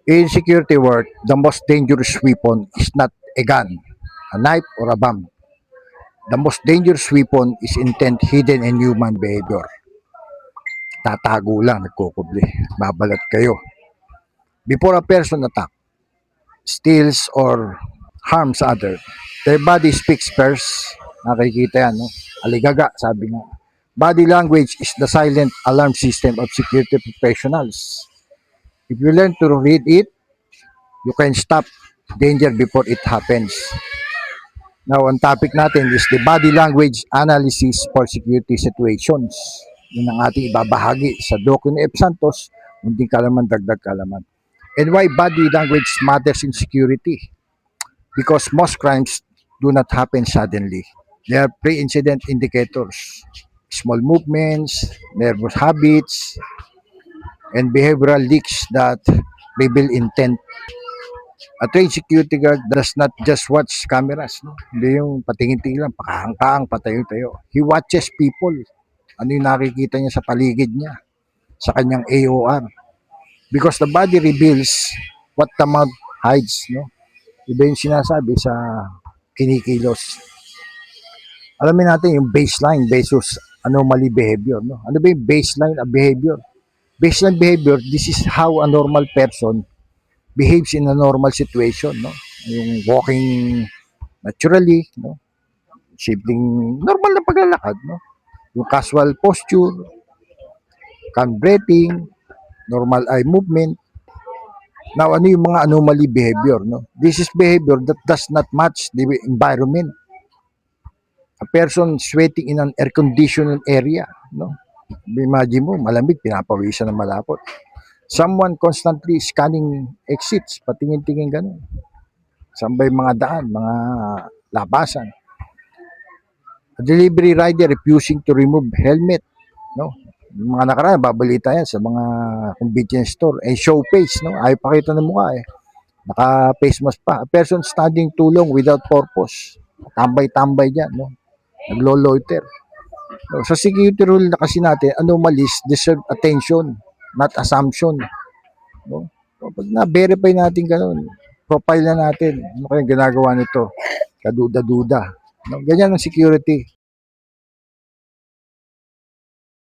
In security world, the most dangerous weapon is not a gun, a knife, or a bomb. The most dangerous weapon is intent hidden in human behavior. Tatago lang, nagkukubli. Babalat kayo. Before a person attack, steals, or harms other, their body speaks first. Nakikita yan, no? Aligaga, sabi nga. Body language is the silent alarm system of security professionals. If you learn to read it, you can stop danger before it happens. Now, ang topic natin is the body language analysis for security situations. Yun ang ating ibabahagi sa Docu ni F. Santos, munting kalaman, dagdag kalaman. And why body language matters in security? Because most crimes do not happen suddenly. They are pre-incident indicators. Small movements, nervous habits, and behavioral leaks that reveal intent. A trained security guard does not just watch cameras, no? Hindi yung patingin-tingin lang, pakahang-kahang, patayo-tayo. He watches people. Ano yung nakikita niya sa paligid niya, sa kanyang AOR. Because the body reveals what the mouth hides, no? Iba yung sinasabi sa kinikilos. Alamin natin yung baseline versus anomaly behavior, no? Ano ba yung baseline of behavior? Baseline behavior, this is how a normal person behaves in a normal situation, no? Yung walking naturally, no? Simpleng normal na paglalakad, no? Yung casual posture, calm breathing, normal eye movement. Now, ano yung mga anomaly behavior, no? This is behavior that does not match the environment. A person sweating in an air-conditioned area, no? Imagine mo, malamig, pinapawisan ng malapot. Someone constantly scanning exits, patingin-tingin ganun. Saan ba yung mga daan, mga labasan. A delivery rider refusing to remove helmet, no? Yung mga nakaraan, babalita yan sa mga convenience store. Show face, no? Ayaw pakita ng mukha, Naka-face mask pa. A person standing too long without purpose. Tambay-tambay dyan, no? Naglo-loiter. So, sa security rule na kasi natin, anomalies deserve attention, not assumption. No? So, pag na-verify natin ganun, profile na natin, ano kayang ginagawa nito? Kaduda-duda. No? Ganyan ang security.